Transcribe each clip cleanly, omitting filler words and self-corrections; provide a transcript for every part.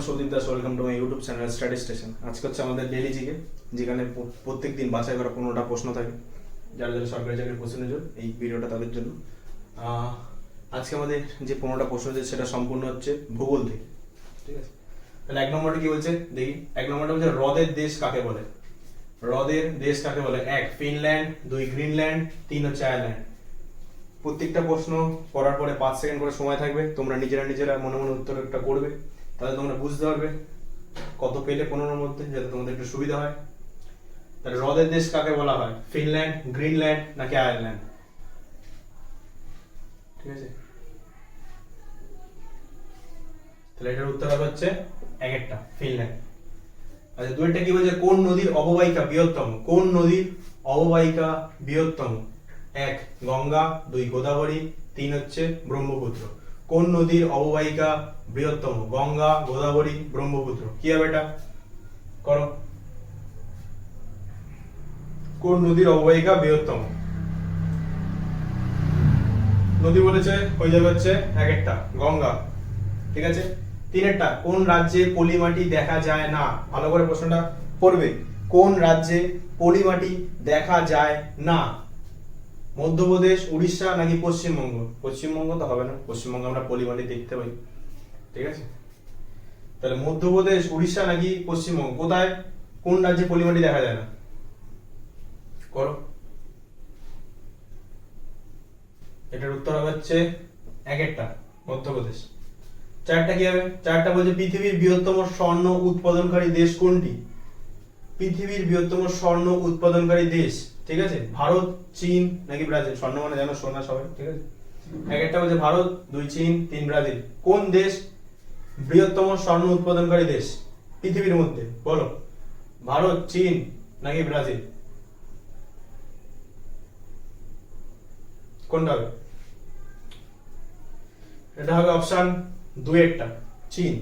Soudip Das, welcome to my YouTube channel study station. আজকে হচ্ছে আমাদের ডেইলি জিকে, যেখানে প্রত্যেক দিন বাছাই করা 15টা প্রশ্ন থাকে। যারা যারা সরকারি চাকরির প্রশ্নের জন্য এই ভিডিওটা তাদের জন্য। আজকে আমাদের যে 15টা প্রশ্ন আছে সেটা সম্পূর্ণ হচ্ছে ভূগোল থেকে, ঠিক আছে? তাহলে এক নম্বরটা কি বলছে দেখি। এক নম্বরটা বলছে হ্রদের দেশ কাকে বলে। হ্রদের দেশ কাকে বলে? 1 ফিনল্যান্ড, 2 গ্রিনল্যান্ড, 3 হচ্ছে আয়ারল্যান্ড। প্রত্যেকটা প্রশ্ন করার পরে 5 সেকেন্ড করে সময় থাকবে, তোমরা নিজেরা মনে মনে উত্তরটা করবে, তাহলে তোমরা বুঝতে পারবে কত পেলে 15-এর মধ্যে, যাতে তোমাদের একটু সুবিধা হয়। তাহলে হ্রদের দেশ কাকে বলা হয়? ফিনল্যান্ড, গ্রিনল্যান্ড নাকি আয়ারল্যান্ড? ঠিক আছে, তাহলে এটার উত্তর হবে হচ্ছে এক একটা ফিনল্যান্ড। আচ্ছা, দুইটা কি বলছে? কোন নদীর অববাহিকা বৃহত্তম? কোন নদীর অববাহিকা বৃহত্তম? 1 গঙ্গা, 2 গোদাবরী, 3 হচ্ছে ব্রহ্মপুত্র। কোন নদীর অববাহিকা বৃহত্তম? গঙ্গা, গোদাবরী, ব্রহ্মপুত্র। কি হবে এটা? করো। কোন নদীর অববাহিকা বৃহত্তম? নদী বলেছে, হয়ে যাবে হচ্ছে এক একটা গঙ্গা, ঠিক আছে। 3-এরটা, কোন রাজ্যে পলিমাটি দেখা যায় না? ভালো করে প্রশ্নটা পড়বে। কোন রাজ্যে পলিমাটি দেখা যায় না? মধ্যপ্রদেশ, উড়িষ্যা নাকি পশ্চিমবঙ্গ? পশ্চিমবঙ্গ তো হবে না, পশ্চিমবঙ্গে আমরা পলিমাটি দেখতে পাই, ঠিক আছে। তাহলে মধ্যপ্রদেশ, উড়িষ্যা নাকি পশ্চিমবঙ্গ, কোথায় কোন রাজ্যে পলিমাটি দেখা যায় না? করো। এটার উত্তর হবে হচ্ছে এক একটা মধ্যপ্রদেশ। 4টা কি হবে? 4টা বলছে পৃথিবীর বৃহত্তম স্বর্ণ উৎপাদনকারী দেশ কোনটি? পৃথিবীর বৃহত্তম স্বর্ণ উৎপাদনকারী দেশ, ঠিক আছে। ভারত, চীন নাকি ব্রাজিল? স্বর্ণ মানে জানো সোনা সবাই, ঠিক আছে। এক একটা বলছে ভারত, 2 চীন, 3 ব্রাজিল। কোন দেশ বৃহত্তম স্বর্ণ উৎপাদনকারী দেশ পৃথিবীর মধ্যে? বলো, ভারত, চীন নাকি ব্রাজিল? কোনটা হবে? এটা হবে অপশন 2-এরটা, চীন।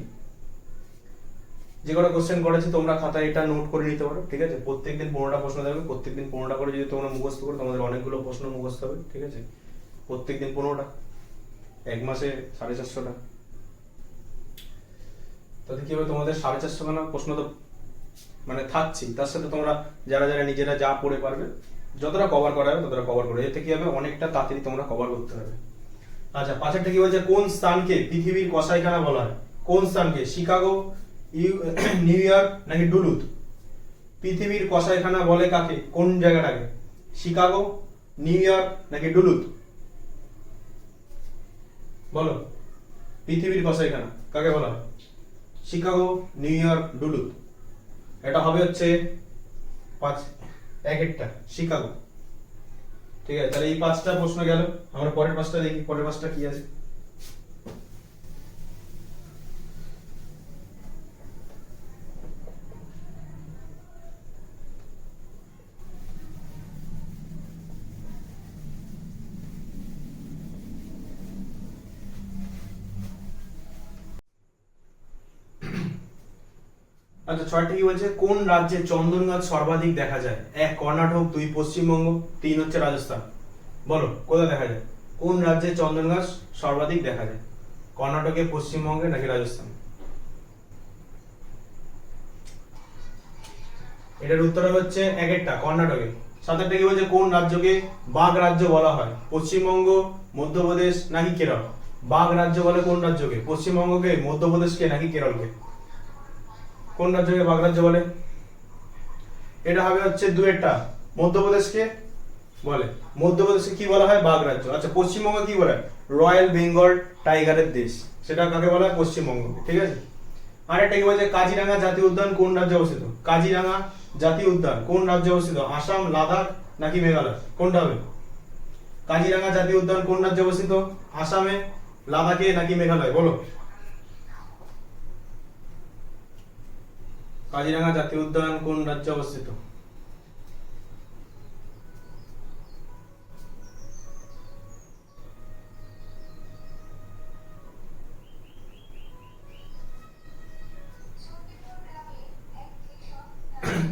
যে কটা কোশ্চেন করেছি তোমরা খাতায় এটা নোট করে নিতে পারো, ঠিক আছে। প্রত্যেকদিন 15টা প্রশ্ন থাকবে, প্রত্যেকদিন 15টা করে যদি তোমরা মুখস্থ করো, তোমাদের অনেকগুলো প্রশ্ন মুখস্থ হবে, ঠিক আছে। প্রত্যেকদিন 15টা, এক মাসে 450টা, তাতে কি হবে? তোমাদের 450 খানা প্রশ্ন তো মানে থাকছি, তার সাথে তোমরা যারা নিজেরা যা পড়ে পারবে, যতটা কভার করা হবে ততটা কভার করে, এতে কি হবে? অনেকটা তাড়াতাড়ি তোমরা কভার করতে পারবে। আচ্ছা, 5-এরটা কি বলছে? কোন স্থানকে পৃথিবীর কসাইখানা বলা হয়? কোন স্থানকে? শিকাগো, নিউ ইয়র্ক নাকি ডুলুথ? পৃথিবীর কসাইখানা বলে কাকে? কোন জায়গাটাকে? শিকাগো, নিউ ইয়র্ক নাকি ডুলুথ? বলো, পৃথিবীর কসাইখানা কাকে বলা হয়? Chicago, new York, Duluth. এটা হবে হচ্ছে 5 এক একটা শিকাগো, ঠিক আছে। তাহলে এই 5টা প্রশ্ন গেল। আমরা পরের 5টা দেখি, পরের 5টা কি আছে। আচ্ছা, 6টা কি বলছে? কোন রাজ্যে চন্দন গাছ সর্বাধিক দেখা যায়? 1 কর্ণাটক, 2 পশ্চিমবঙ্গ, 3 হচ্ছে রাজস্থান। বলো, কোথায় দেখা যায়? কোন রাজ্যে চন্দন গাছ সর্বাধিক দেখা যায়? কর্ণাটকে, পশ্চিমবঙ্গে নাকি রাজস্থান? এটার উত্তর হচ্ছে এক একটা কর্ণাটকে। 7টা কি বলছে? কোন রাজ্যকে বাঘ রাজ্য বলা হয়? পশ্চিমবঙ্গ, মধ্যপ্রদেশ নাকি কেরল? বাঘ রাজ্য বলে কোন রাজ্যকে? পশ্চিমবঙ্গকে, মধ্যপ্রদেশকে নাকি কেরলকে? কোন রাজ্যকে বাঘ রাজ্য বলে? এটা হবে হচ্ছে 2-এরটা মধ্যপ্রদেশকে বলে। মধ্যপ্রদেশকে কি বলা হয়? বাঘ রাজ্য। আচ্ছা, পশ্চিমবঙ্গ কি বলে? রয়্যাল বেঙ্গল টাইগারের দেশ, সেটা কাকে বলা হয়? পশ্চিমবঙ্গ, ঠিক আছে। আর একটা কি বলছে? কাজিরাঙ্গা জাতীয় উদ্যান কোন রাজ্যে অবস্থিত? কাজিরাঙ্গা জাতীয় উদ্যান কোন রাজ্যে অবস্থিত? আসাম, লাদাখ নাকি মেঘালয়? কোনটা হবে? কাজিরাঙ্গা জাতীয় উদ্যান কোন রাজ্যে অবস্থিত? আসামে, লাদাখে নাকি মেঘালয়? বলো, কাজিরাঙ্গা জাতীয় উদ্যান কোন রাজ্যে অবস্থিত?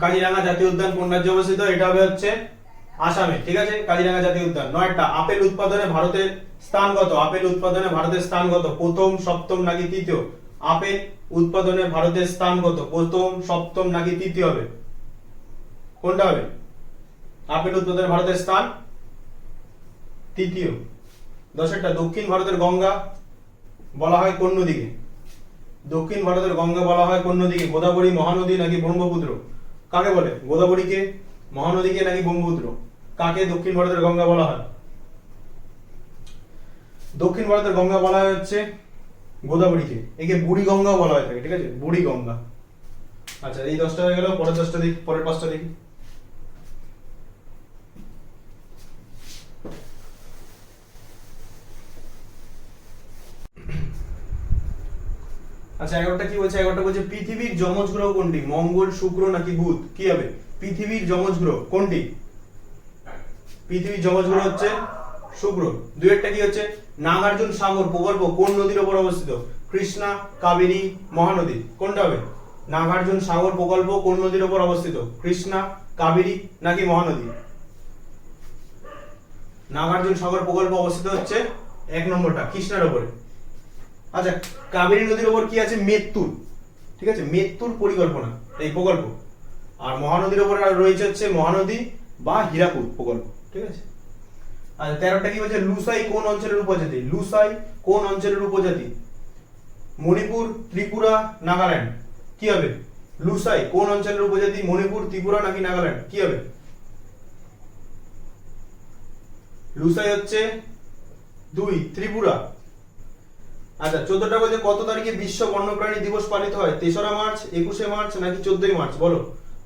কাজিরাঙ্গা জাতীয় উদ্যান কোন রাজ্যে অবস্থিত? এটা হবে হচ্ছে আসামে, ঠিক আছে। কাজিরাঙ্গা জাতীয় উদ্যান। 9টা, আপেল উৎপাদনে ভারতের স্থান কত? আপেল উৎপাদনে ভারতের স্থান কত? প্রথম, সপ্তম নাকি তৃতীয়? আপেল উৎপাদনে ভারতের স্থান কত? প্রথম, সপ্তম নাকি তৃতীয় হবে? কোনটা হবে? আপেল উৎপাদনে ভারতের স্থান তৃতীয়। 10 দক্ষিণ ভারতের গঙ্গা বলা হয় কোন নদীকে? দক্ষিণ ভারতের গঙ্গা বলা হয় কোন নদীকে? গোদাবরী, মহানদী নাকি ব্রহ্মপুত্র? কাকে বলে? গোদাবরীকে, মহানদীকে নাকি ব্রহ্মপুত্র? কাকে দক্ষিণ ভারতের গঙ্গা বলা হয়? দক্ষিণ ভারতের গঙ্গা বলা হয় হচ্ছে গোদাবরীকে। একে বুড়ি গঙ্গাও বলা হয় থাকে, ঠিক আছে? বুড়ি গঙ্গা। আচ্ছা, এই 10টা হয়ে গেল। পরের 10টা দেখি, পরের 5টা দেখি। আচ্ছা, 11টা কি বলছে? 11টা বলছে পৃথিবীর যমজ গ্রহ কোনটি? মঙ্গল, শুক্র নাকি বুধ? কি হবে? পৃথিবীর যমজ গ্রহ কোনটি? পৃথিবীর যমজ গ্রহ হচ্ছে শুক্র। 2টা কি হচ্ছে? নাগার্জুন সাগর প্রকল্প কোন নদীর উপর অবস্থিত? কৃষ্ণা, কাবেরী, মহানদী? কোনটা হবে? নাগার্জুন সাগর প্রকল্প কোন নদীর উপর অবস্থিত? কৃষ্ণা, কাবেরী নাকি মহানদী? নাগার্জুন সাগর প্রকল্প অবস্থিত হচ্ছে 1 নম্বরটা কৃষ্ণার উপরে। আচ্ছা, কাবেরী নদীর উপর কি আছে? মেত্তুর, ঠিক আছে? মেত্তুর পরিকল্পনা এই প্রকল্প। আর মহানদীর উপর রয়েছে হচ্ছে মহানদী বা হীরাকুদ প্রকল্প, ঠিক আছে? আচ্ছা, 13টা কি বলছে? লুসাই কোন অঞ্চলের উপজাতি? লুসাই কোন অঞ্চলের উপজাতি? মণিপুর, ত্রিপুরা, নাগাল্যান্ড? কি হবে? লুসাই কোন অঞ্চলের উপজাতি? মণিপুর, ত্রিপুরা নাকি নাগাল্যান্ড? কি হবে? লুসাই হচ্ছে 2, ত্রিপুরা। আচ্ছা, 14টা বলছে কত তারিখে বিশ্ব বন্যপ্রাণী দিবস পালিত হয়? 3রা মার্চ, 21শে মার্চ নাকি 14ই মার্চ? বলো।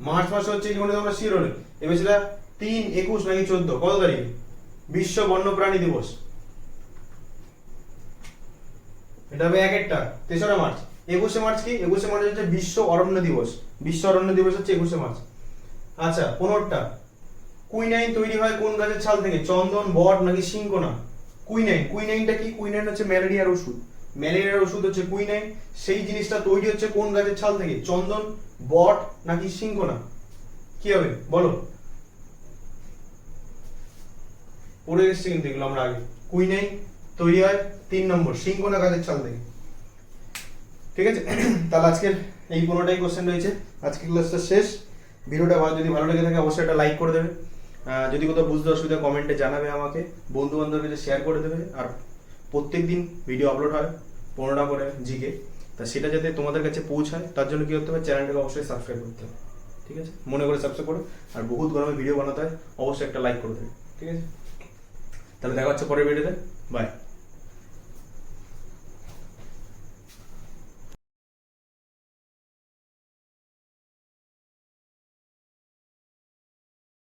মার্চ মাসে হচ্ছে কি মনে তোমরা শিওর হলে? এবার সেটা 3, 21 নাকি 14? কত তারিখে বিশ্ব বন্যপ্রাণী দিবস? এটা হবে 1টা 3রা মার্চ। 21শে মার্চ কি? 21শে মার্চ হচ্ছে বিশ্ব অরণ্য দিবস। বিশ্ব অরণ্য দিবস হচ্ছে 21শে মার্চ। আচ্ছা, 15টা কুইনাইন তৈরি হয় কোন গাছের ছাল থেকে? চন্দন, বট নাকি সিংকোনা? কুইনাইন, কুইনাইনটা কি? কুইনাইন হচ্ছে ম্যালেরিয়ার ওষুধ। ম্যালেরিয়ার ওষুধ হচ্ছে কুইনাইন। সেই জিনিসটা তৈরি হচ্ছে কোন গাছের ছাল থেকে? চন্দন, বট নাকি সিংকোনা? কি হবে বলো? পড়ে এসেছে কিন্তু এগুলো আমরা আগে। কুইনাইন তৈরি হয় 3 নম্বর সিংকোনা গাছের ছাল থেকে, ঠিক আছে? তাহলে আজকের এই 15টাই কোশ্চেন রয়েছে। আজকের ক্লাসটা শেষ। ভিডিওটা যদি ভালো লেগে থাকে অবশ্যই একটা লাইক করে দেবে। যদি কোথাও বুঝতে অসুবিধা কমেন্টে জানাবে আমাকে। বন্ধু বান্ধবের কাছে শেয়ার করে দেবে। আর প্রত্যেকদিন ভিডিও আপলোড হয় 15টা করে জিকে, তা সেটা যাতে তোমাদের কাছে পৌঁছায় তার জন্য কি করতে হবে? চ্যানেলটাকে অবশ্যই সাবস্ক্রাইব করতে হবে, ঠিক আছে? মনে করে সাবস্ক্রাইব করো। আর বহুত গরমে ভিডিও বানাতে হয়, অবশ্যই একটা লাইক করে দেবে, ঠিক আছে? তাহলে দেখা হচ্ছে পরের ভিডিওতে। বাই।